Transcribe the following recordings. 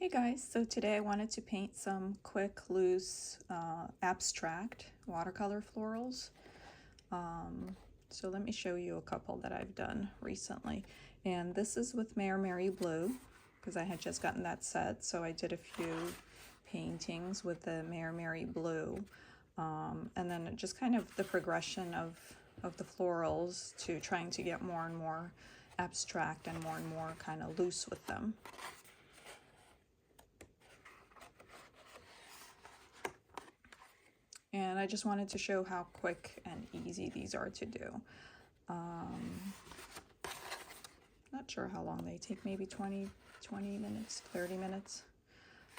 Hey guys, so today I wanted to paint some quick, loose, abstract watercolor florals. So let me show you a couple that I've done recently. And this is with Mary Blue, because I had just gotten that set, so I did a few paintings with the Mary Blue. And then just kind of the progression of the florals to trying to get more and more abstract and more kind of loose with them. And I just wanted to show how quick and easy these are to do. Not sure how long they take, maybe 20 minutes, 30 minutes.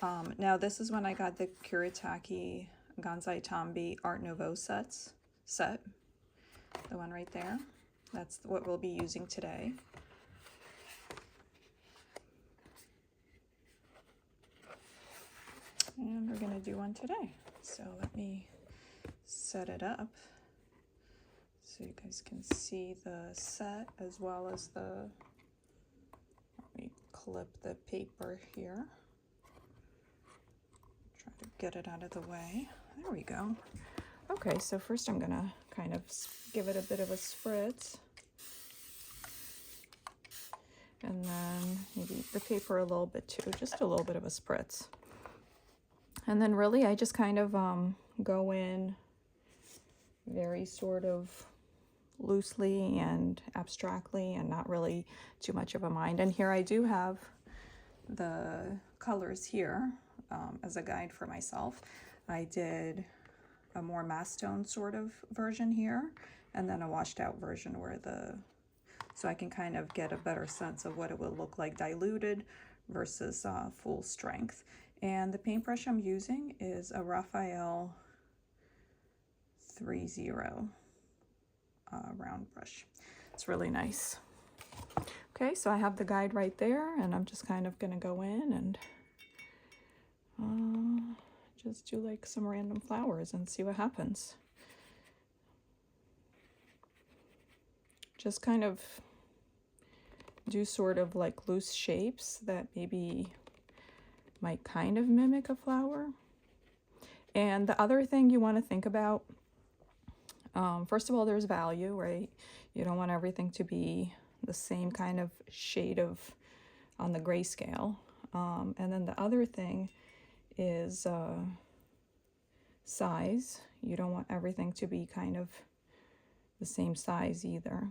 Now this is when I got the Kuretake Art Nouveu set, the one right there. That's what we'll be using today. And we're gonna do one today. So let me set it up so you guys can see the set as well as let me clip the paper here. Try to get it out of the way. There we go. Okay, so first I'm gonna kind of give it a bit of a spritz. And then maybe the paper a little bit too, just a little bit of a spritz. And then really I just kind of go in very sort of loosely and abstractly and not really too much of a mind. And here I do have the colors here as a guide for myself. I did a more mass tone sort of version here, and then a washed out version where so I can kind of get a better sense of what it will look like diluted versus full strength. And the paintbrush I'm using is a Raphael 30 round brush. It's really nice. Okay, so I have the guide right there, and I'm just kind of gonna go in and just do like some random flowers and see what happens. Just kind of do sort of like loose shapes that maybe might kind of mimic a flower. And the other thing you want to think about, first of all, there's value, right? You don't want everything to be the same kind of shade on the grayscale. And then the other thing is size. You don't want everything to be kind of the same size either.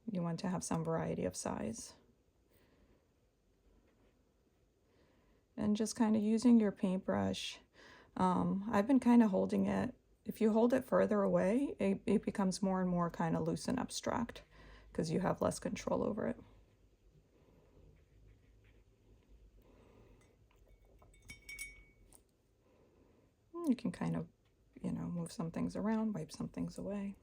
You want to have some variety of size. And just kind of using your paintbrush. I've been kind of holding it. If you hold it further away, it becomes more and more kind of loose and abstract because you have less control over it. You can kind of, move some things around, wipe some things away.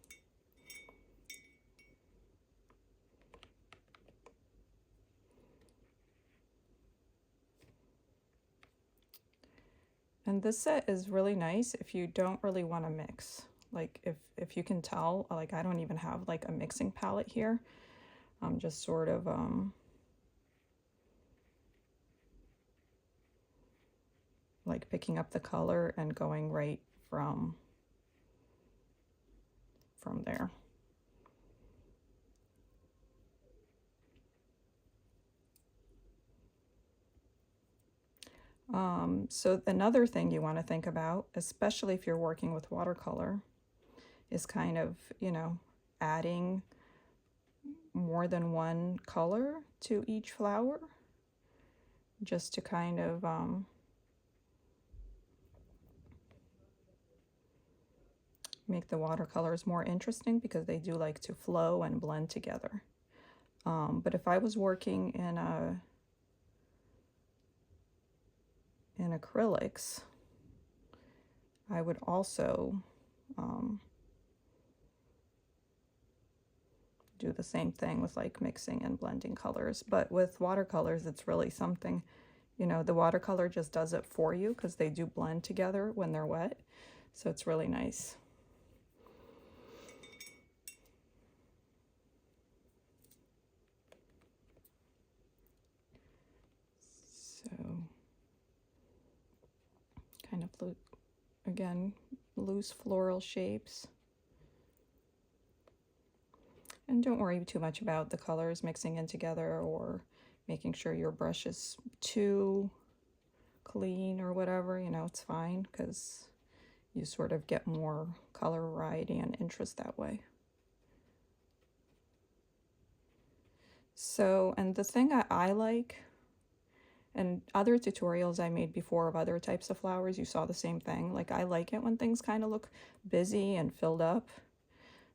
And this set is really nice if you don't really want to mix. Like if you can tell, like I don't even have like a mixing palette here. I'm just sort of like picking up the color and going right from there. So another thing you want to think about, especially if you're working with watercolor, is kind of, adding more than one color to each flower, just to kind of make the watercolors more interesting because they do like to flow and blend together. But if I was working in acrylics, I would also do the same thing with like mixing and blending colors. But with watercolors, it's really something, the watercolor just does it for you because they do blend together when they're wet. So it's really nice. again, loose floral shapes. And don't worry too much about the colors mixing in together or making sure your brush is too clean or whatever, you know, it's fine because you sort of get more color variety and interest that way. So, and the thing I like, and other tutorials I made before of other types of flowers, you saw the same thing. Like, I like it when things kind of look busy and filled up.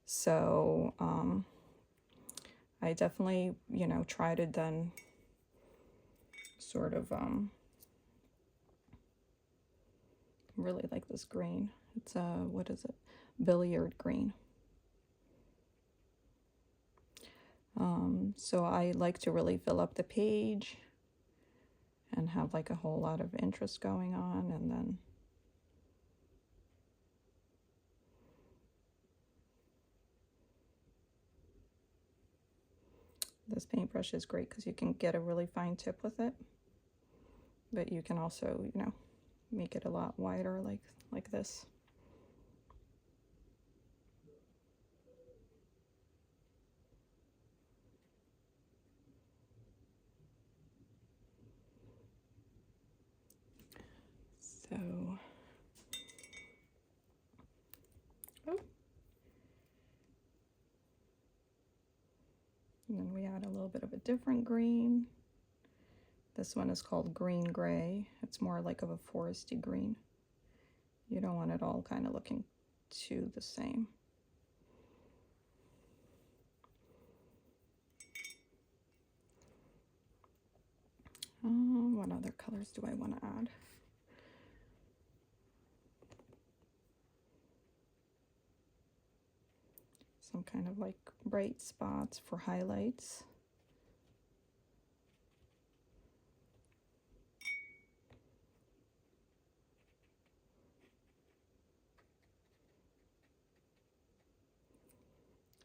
So, I definitely, you know, try to then sort of, really like this green. It's what is it? Billiard green. So I like to really fill up the page and have like a whole lot of interest going on, and then this paintbrush is great because you can get a really fine tip with it, but you can also, you know, make it a lot wider like this. So, oh. And then we add a little bit of a different green. This one is called green gray. It's more like of a foresty green. You don't want it all kind of looking too the same. What other colors do I want to add? Some kind of like bright spots for highlights.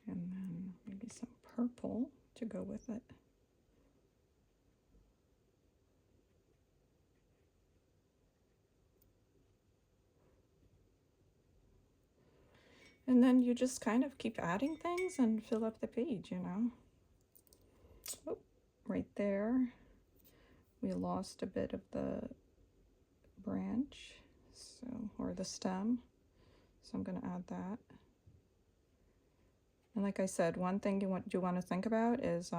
And then maybe some purple to go with it. And then you just kind of keep adding things and fill up the page, you know. Oh, right there, we lost a bit of the branch, so, or the stem. So I'm gonna add that. And like I said, one thing you want to think about is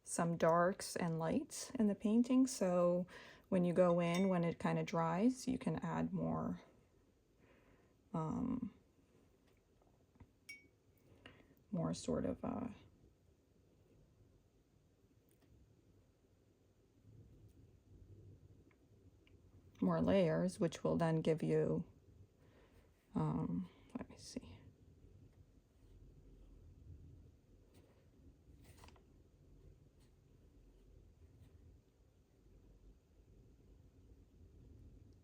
some darks and lights in the painting. So when you go in, when it kind of dries, you can add more more sort of more layers, which will then give you let me see.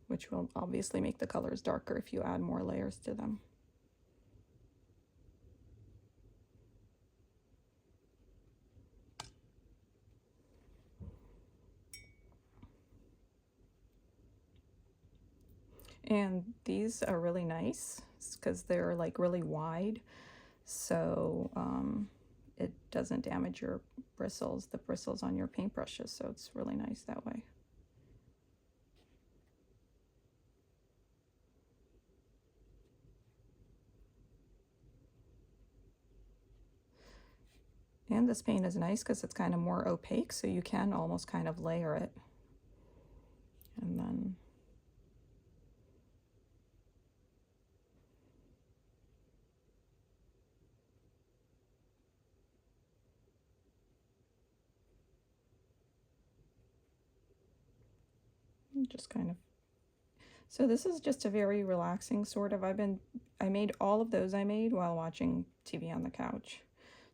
Which will obviously make the colors darker if you add more layers to them. And these are really nice because they're like really wide, so it doesn't damage your bristles, the bristles on your paintbrushes, so it's really nice that way. And this paint is nice because it's kind of more opaque, so you can almost kind of layer it. And then just kind of, so this is just a very relaxing sort of, I made all of those I made while watching TV on the couch.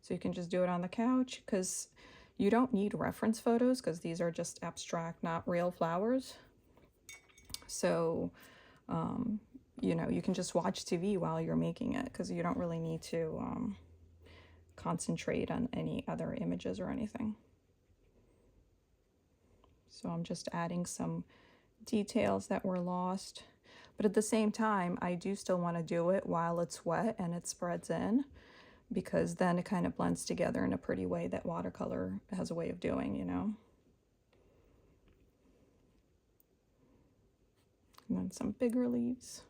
So you can just do it on the couch because you don't need reference photos because these are just abstract, not real flowers. So, you know, you can just watch TV while you're making it because you don't really need to concentrate on any other images or anything. So I'm just adding some details that were lost. But at the same time, I do still want to do it while it's wet and it spreads in, because then it kind of blends together in a pretty way that watercolor has a way of doing, you know. And then some bigger leaves.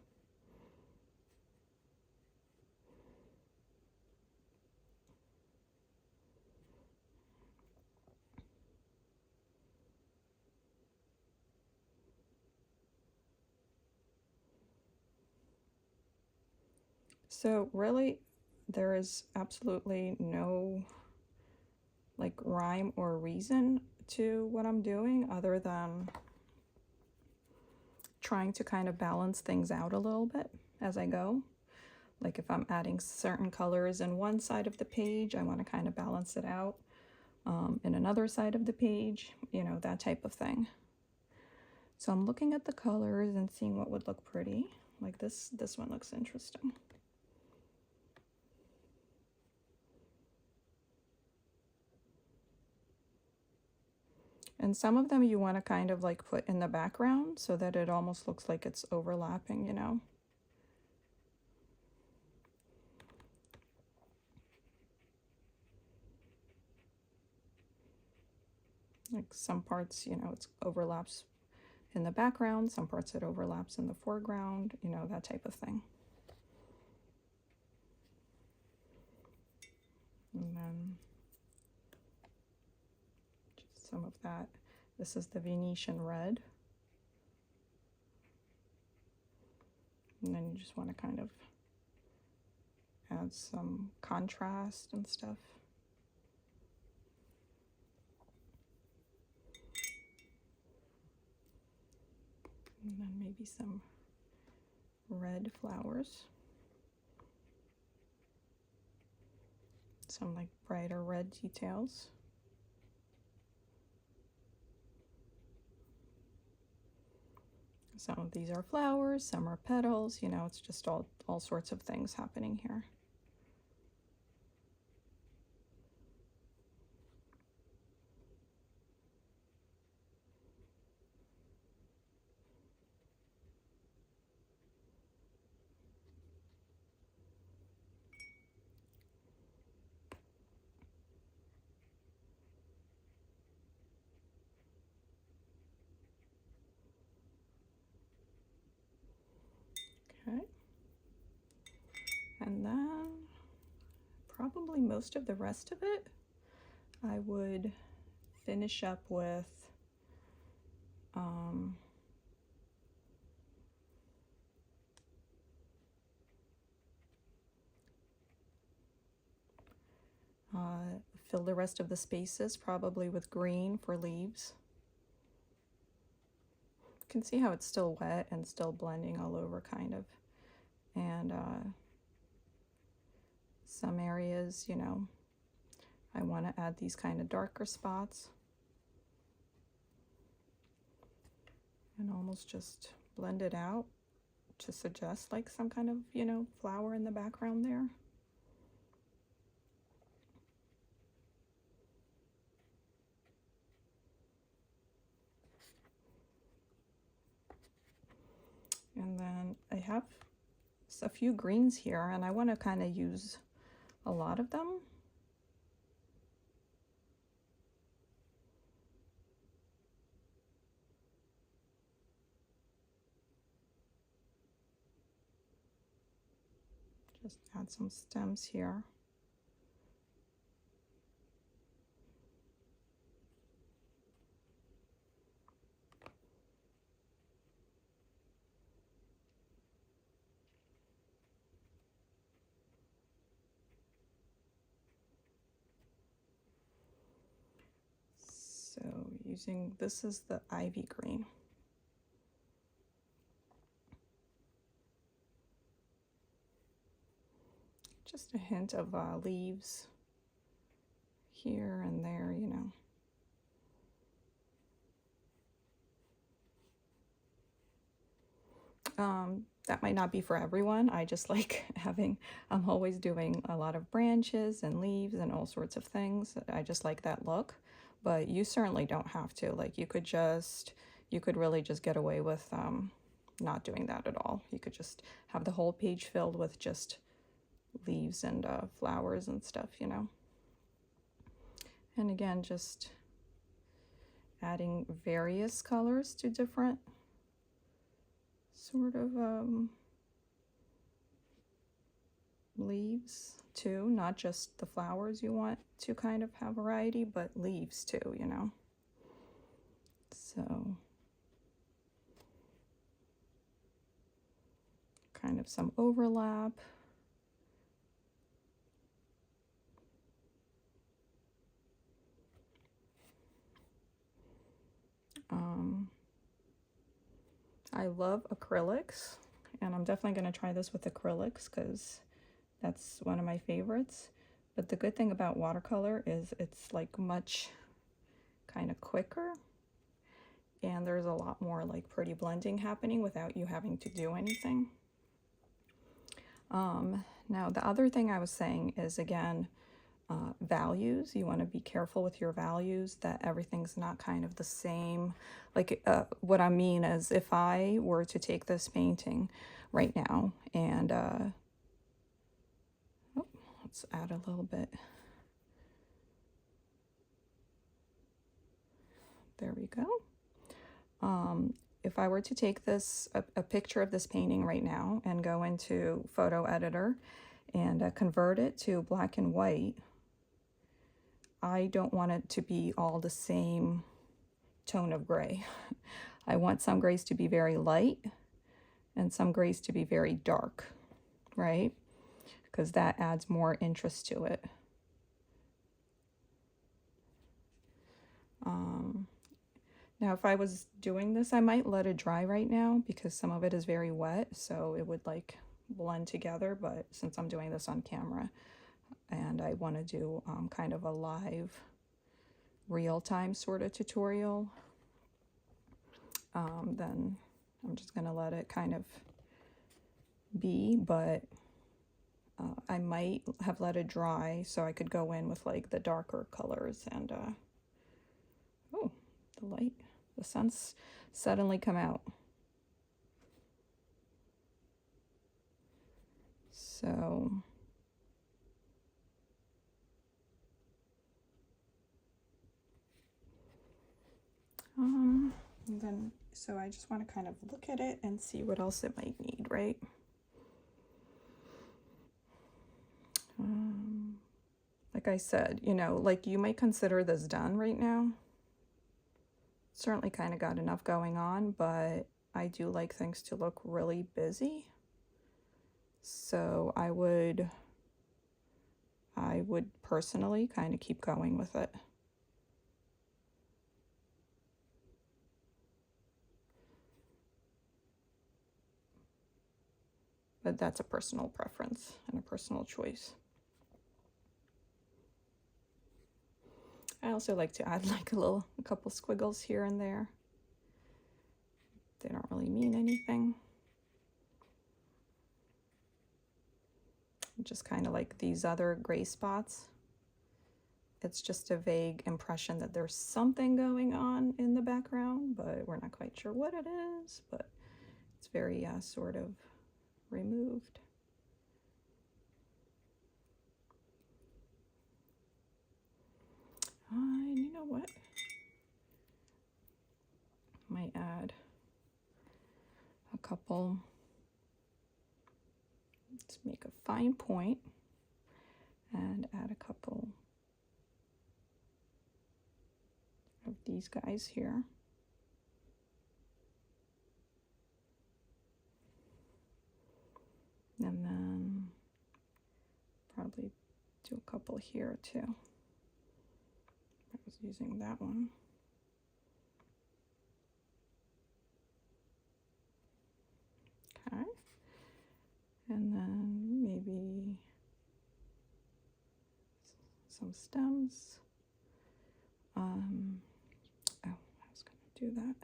So really, there is absolutely no like rhyme or reason to what I'm doing other than trying to kind of balance things out a little bit as I go. Like if I'm adding certain colors in one side of the page, I want to kind of balance it out in another side of the page, you know, that type of thing. So I'm looking at the colors and seeing what would look pretty. Like this one looks interesting. And some of them you want to kind of like put in the background so that it almost looks like it's overlapping, you know. Like some parts, you know, it overlaps in the background, some parts it overlaps in the foreground, you know, that type of thing. And then just some of that. This is the Venetian red. And then you just want to kind of add some contrast and stuff. And then maybe some red flowers. Some like brighter red details. Some of these are flowers, some are petals, you know, it's just all sorts of things happening here. Okay. And then probably most of the rest of it, I would finish up with fill the rest of the spaces probably with green for leaves. You can see how it's still wet and still blending all over kind of. And some areas, you know, I want to add these kind of darker spots. And almost just blend it out to suggest like some kind of, you know, flower in the background there. And then I have a few greens here and I want to kind of use a lot of them. Just add some stems here. So using, this is the ivy green. Just a hint of leaves here and there, you know. That might not be for everyone. I just like having, I'm always doing a lot of branches and leaves and all sorts of things. I just like that look, but you certainly don't have to. Like you could just you could really just get away with not doing that at all. You could just have the whole page filled with just leaves and flowers and stuff, you know. And again, just adding various colors to different sort of leaves too, not just the flowers. You want to kind of have variety, but leaves too, you know. So kind of some overlap. I love acrylics, and I'm definitely going to try this with acrylics because that's one of my favorites. But the good thing about watercolor is it's like much kind of quicker, and there's a lot more like pretty blending happening without you having to do anything. Now the other thing I was saying is, again, values. You want to be careful with your values, that everything's not kind of the same. Like what I mean is, if I were to take this painting right now and let's add a little bit. There we go. If I were to take this, a picture of this painting right now and go into photo editor and convert it to black and white, I don't want it to be all the same tone of gray. I want some grays to be very light and some grays to be very dark, right? Because that adds more interest to it. Now, if I was doing this, I might let it dry right now because some of it is very wet, so it would like blend together. But since I'm doing this on camera and I want to do kind of a live, real-time sort of tutorial, then I'm just going to let it kind of be. But I might have let it dry so I could go in with like the darker colors and oh, the light. The sun's suddenly come out. So and then so I just want to kind of look at it and see what else it might need, right? Like I said, you know, like you might consider this done right now. Certainly kind of got enough going on, but I do like things to look really busy. So I would personally kind of keep going with it. But that's a personal preference and a personal choice. I also like to add like a couple squiggles here and there. They don't really mean anything. Just kind of like these other gray spots. It's just a vague impression that there's something going on in the background, but we're not quite sure what it is, but it's very sort of removed. You know what? Might add a couple. Let's make a fine point and add a couple of these guys here. And then probably do a couple here too. I was using that one. Okay. And then maybe some stems. Oh, I was going to do that.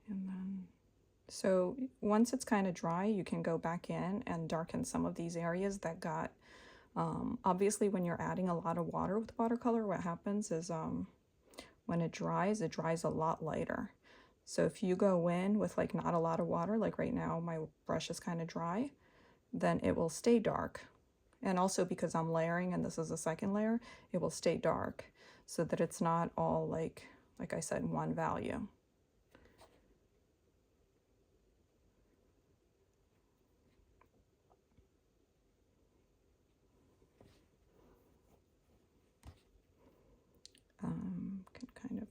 And then, so once it's kind of dry, you can go back in and darken some of these areas that got, obviously when you're adding a lot of water with watercolor, what happens is when it dries a lot lighter. So if you go in with like not a lot of water, like right now my brush is kind of dry, then it will stay dark. And also because I'm layering and this is a second layer, it will stay dark so that it's not all like I said, one value. Can kind of,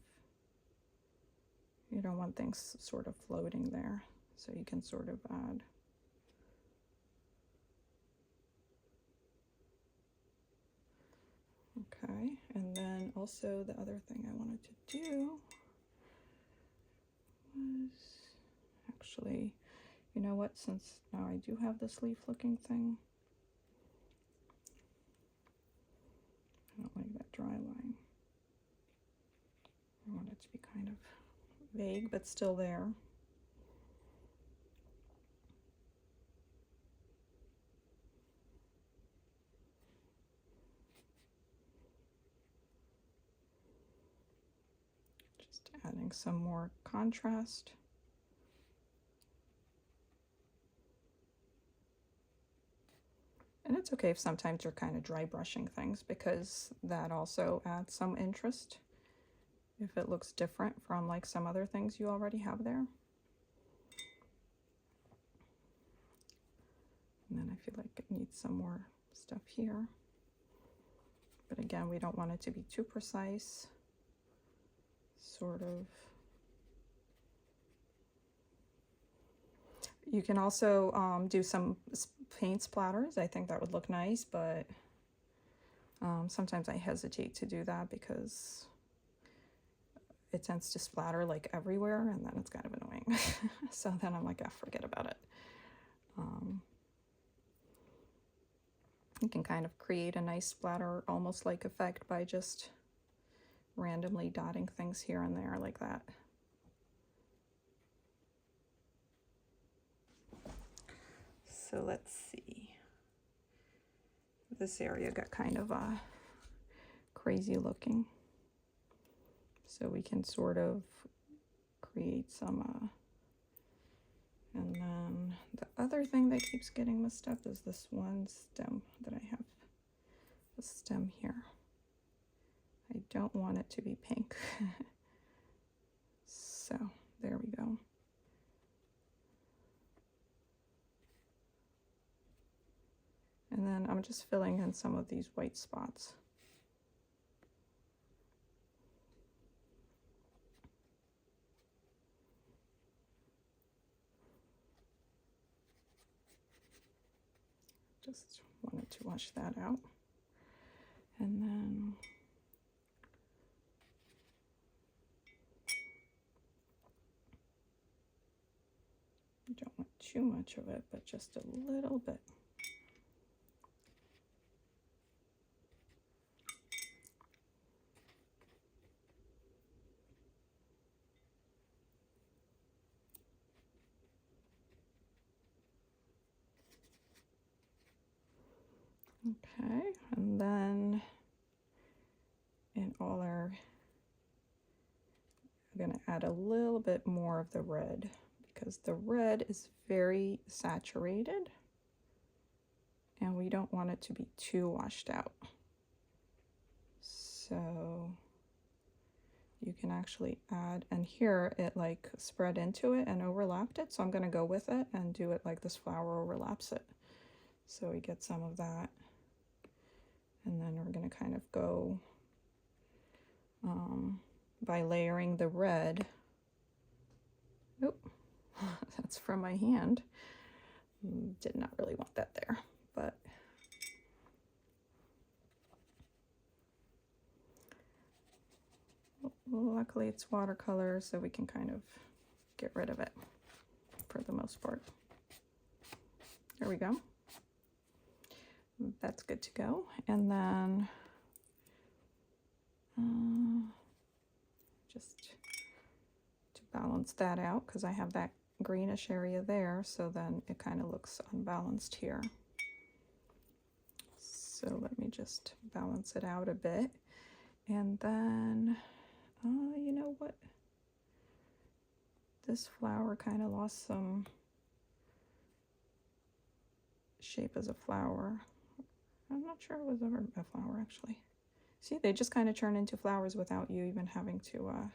you don't want things sort of floating there, so you can sort of add. Okay, and then also the other thing I wanted to do was actually, you know what, since now I do have this leaf looking thing, I don't like that dry line. I want it to be kind of vague, but still there. Just adding some more contrast. And it's okay if sometimes you're kind of dry brushing things, because that also adds some interest if it looks different from like some other things you already have there. And then I feel like it needs some more stuff here. But again, we don't want it to be too precise. Sort of. You can also do some paint splatters. I think that would look nice, but sometimes I hesitate to do that because it tends to splatter like everywhere, and then it's kind of annoying. So then I'm like, forget about it. You can kind of create a nice splatter, almost like effect, by just randomly dotting things here and there like that. So let's see. This area got kind of crazy looking. So we can sort of create some, and then the other thing that keeps getting messed up is this one stem that I have, the stem here. I don't want it to be pink. So there we go. And then I'm just filling in some of these white spots. Just wanted to wash that out. And then don't want too much of it, but just a little bit. Okay, and then in all our, I'm gonna add a little bit more of the red because the red is very saturated and we don't want it to be too washed out. So you can actually add, and here it like spread into it and overlapped it, so I'm gonna go with it and do it like this flower overlaps it. So we get some of that. And then we're going to kind of go by layering the red. Oop, that's from my hand. Did not really want that there, but luckily it's watercolor, so we can kind of get rid of it for the most part. There we go. That's good to go. And then just to balance that out, because I have that greenish area there, so then it kind of looks unbalanced here. So let me just balance it out a bit. And then You know what? This flower kind of lost some shape as a flower. I'm not sure it was ever a flower, actually. See, they just kind of turn into flowers without you even having to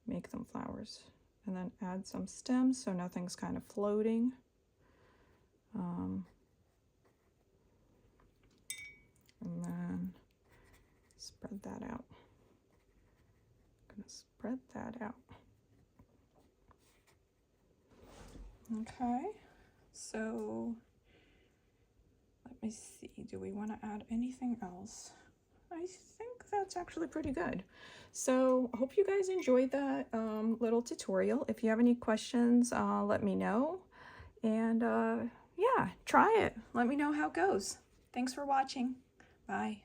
make them flowers. And then add some stems so nothing's kind of floating. And then spread that out. I'm gonna spread that out. Okay, so let me see, do we want to add anything else? I think that's actually pretty good. So I hope you guys enjoyed that little tutorial. If you have any questions, let me know. And yeah, try it. Let me know how it goes. Thanks for watching. Bye.